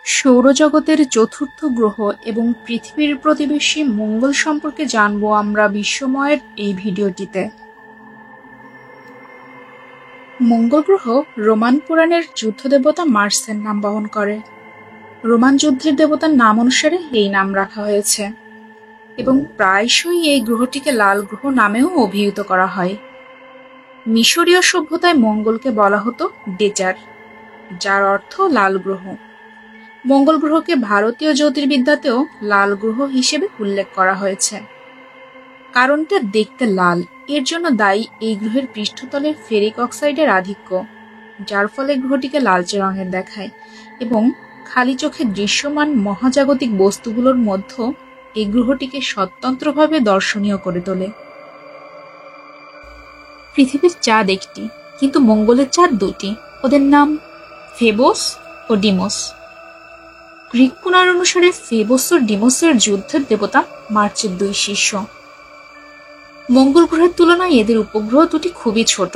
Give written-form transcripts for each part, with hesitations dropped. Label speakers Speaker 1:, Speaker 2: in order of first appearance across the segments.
Speaker 1: সৌরজগতের চতুর্থ গ্রহ এবং পৃথিবীর প্রতিবেশী মঙ্গল সম্পর্কে জানব আমরা বিশ্বময়ের এই ভিডিওটিতে। মঙ্গল গ্রহ রোমান পুরাণের যুদ্ধ দেবতা মার্সের নাম বহন করে। রোমান যুদ্ধের দেবতার নাম অনুসারে এই নাম রাখা হয়েছে এবং প্রায়শই এই গ্রহটিকে লাল গ্রহ নামেও অভিহিত করা হয়। মিশরীয় সভ্যতায় মঙ্গলকে বলা হতো ডেজার, যার অর্থ লাল গ্রহ। মঙ্গল গ্রহকে ভারতীয় জ্যোতির্বিদ্যাতেও লাল গ্রহ হিসেবে উল্লেখ করা হয়েছে। কারণটা দেখতে লাল, এর জন্য দায়ী এই গ্রহের পৃষ্ঠতলে ফেরিক অক্সাইডের আধিক্য, যার ফলে গ্রহটিকে লালচে রঙের দেখায় এবং খালি চোখে দৃশ্যমান মহাজাগতিক বস্তুগুলোর মধ্যে এই গ্রহটিকে স্বতন্ত্রভাবে দর্শনীয় করে তোলে। পৃথিবীর চাঁদ একটি, কিন্তু মঙ্গলের চাঁদ দুটি। ওদের নাম ফেবোস ও ডিমোস। গ্রিক পুরাণ অনুসারে ফেবোস ও ডিমোসের যুদ্ধের দেবতা মার্চের দুই শিষ্য। মঙ্গল গ্রহের তুলনায় এদের উপগ্রহ দুটি খুবই ছোট।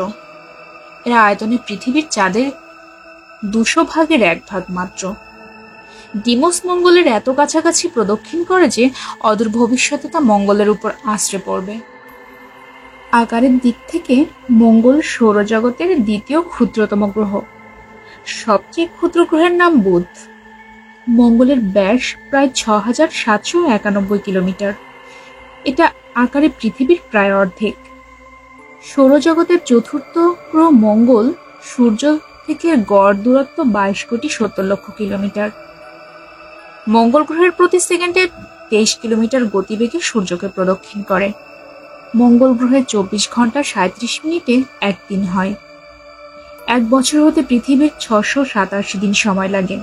Speaker 1: এরা আয়তনে পৃথিবীর চাঁদের 200 ভাগের 1 ভাগ মাত্র। ডিমোস মঙ্গলের এত কাছাকাছি প্রদক্ষিণ করে যে অদূর ভবিষ্যতে তা মঙ্গলের উপর আছড়ে পড়বে। আকারের দিক থেকে মঙ্গল সৌরজগতের দ্বিতীয় ক্ষুদ্রতম গ্রহ। সবচেয়ে ক্ষুদ্র গ্রহের নাম বুধ। মঙ্গলের ব্যাস প্রায় 6791 কিলোমিটার। এটা আকারে পৃথিবীর প্রায় অর্ধেক। সৌরজগতের চতুর্থ গ্রহ মঙ্গল সূর্য থেকে গড় দূরত্ব 22,70,00,000 কিলোমিটার। মঙ্গল গ্রহের প্রতি সেকেন্ডে 23 কিলোমিটার গতিবেগে সূর্যকে প্রদক্ষিণ করে। মঙ্গল গ্রহে 24 ঘন্টা 37 মিনিটে একদিন হয়। 1 বছর হতে পৃথিবীর 687 দিন সময় লাগে।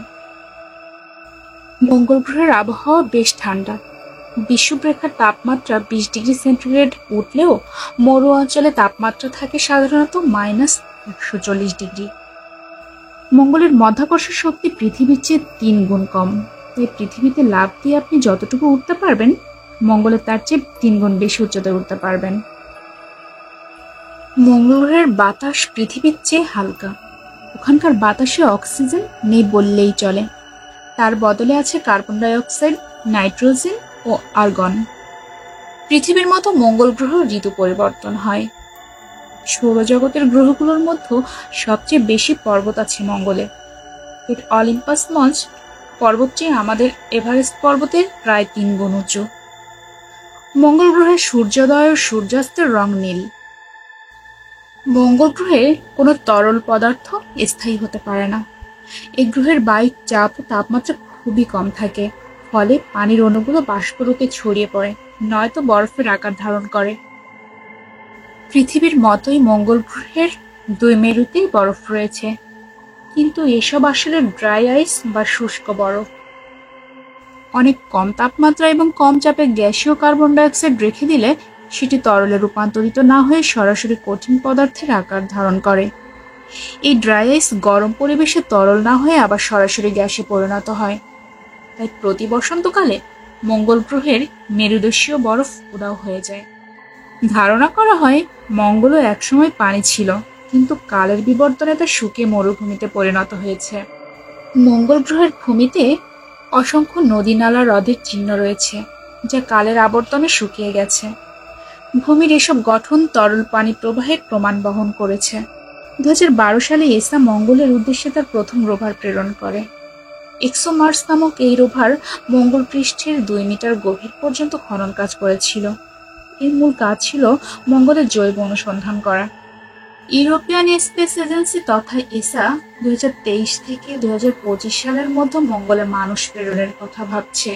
Speaker 1: মঙ্গল গ্রহের আবহাওয়া বেশ ঠান্ডা। বিষুবরেখার তাপমাত্রা 20 ডিগ্রি সেন্টিগ্রেড উঠলেও মরু অঞ্চলে তাপমাত্রা থাকে সাধারণত -140 ডিগ্রি। মঙ্গলের মাধ্যাকর্ষণ শক্তি পৃথিবীর চেয়ে 3 গুণ কম, তাই পৃথিবীতে লাফ দিয়ে আপনি যতটুকু উঠতে পারবেন, মঙ্গলে তার চেয়ে 3 গুণ বেশি উচ্চতায় উঠতে পারবেন। মঙ্গল গ্রহের বাতাস পৃথিবীর চেয়ে হালকা। ওখানকার বাতাসে অক্সিজেন নেই বললেই চলে। তার বদলে আছে কার্বন ডাই অক্সাইড, নাইট্রোজেন ও আর্গন। পৃথিবীর মতো মঙ্গল গ্রহ ঋতু পরিবর্তন হয়। সৌরজগতের গ্রহগুলোর মধ্যে সবচেয়ে বেশি পর্বত আছে মঙ্গলে। এর অলিম্পাস মঞ্চ পর্বত চেয়ে আমাদের এভারেস্ট পর্বতের প্রায় 3 গুণ উঁচু। মঙ্গল গ্রহে সূর্যোদয় ও সূর্যাস্তের রং নীল। মঙ্গল গ্রহে কোনো তরল পদার্থ স্থায়ী হতে পারে না। এই গ্রহের বায়ুর চাপ ও তাপমাত্রা খুবই কম থাকে, ফলে পানির অণুগুলো বাষ্পরূপে ছড়িয়ে পড়ে, নয়তো বরফের আকার ধারণ করে। পৃথিবীর মতোই মঙ্গল গ্রহের 2 মেরুতেই বরফ রয়েছে, কিন্তু এসব আসলে ড্রাই আইস বা শুষ্ক বরফ। অনেক কম তাপমাত্রা এবং কম চাপে গ্যাসীয় কার্বন ডাই অক্সাইড রেখে দিলে সেটি তরলে রূপান্তরিত না হয়ে সরাসরি কঠিন পদার্থের আকার ধারণ করে। এই ড্রাই আইস গরম পরিবেশে তরল না হয়ে আবার সরাসরি গ্যাসে পরিণত হয়। তাই প্রতি বসন্তকালে মঙ্গল গ্রহের মেরুদেশীয় বরফ উধাও হয়ে যায়। ধারণা করা হয় মঙ্গলও একসময় পানি ছিল, কিন্তু কালের বিবর্তনে তা শুকিয়ে মরুভূমিতে পরিণত হয়েছে। মঙ্গল গ্রহের ভূমিতে অসংখ্য নদী নালা হ্রদের চিহ্ন রয়েছে, যা কালের আবর্তনে শুকিয়ে গেছে। ভূমির এসব গঠন তরল পানি প্রবাহের প্রমাণ বহন করেছে। 2012 সালে এসা মঙ্গলের উদ্দেশ্যে তার প্রথম রোভার প্রেরণ করে। এক্সোমার্স নামক এই রোভার মঙ্গল পৃষ্ঠের 2 মিটার গভীর পর্যন্ত খনন কাজ করেছিল। এর মূল কাজ ছিল মঙ্গলের জৈব অনুসন্ধান করা। ইউরোপিয়ান স্পেস এজেন্সি তথা এসা 2023 থেকে 2025 সালের মধ্যে মঙ্গলে মানুষ প্রেরণের কথা ভাবছে।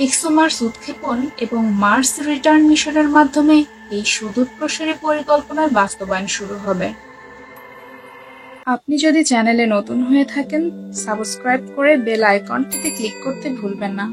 Speaker 1: এক্সোমার্স উৎক্ষেপণ এবং মার্স রিটার্ন মিশনের মাধ্যমে এই সুদূর প্রসারী পরিকল্পনার বাস্তবায়ন শুরু হবে। আপনি যদি চ্যানেলে নতুন হয়ে থাকেন, সাবস্ক্রাইব করে বেল আইকনটিতে ক্লিক করতে ভুলবেন না।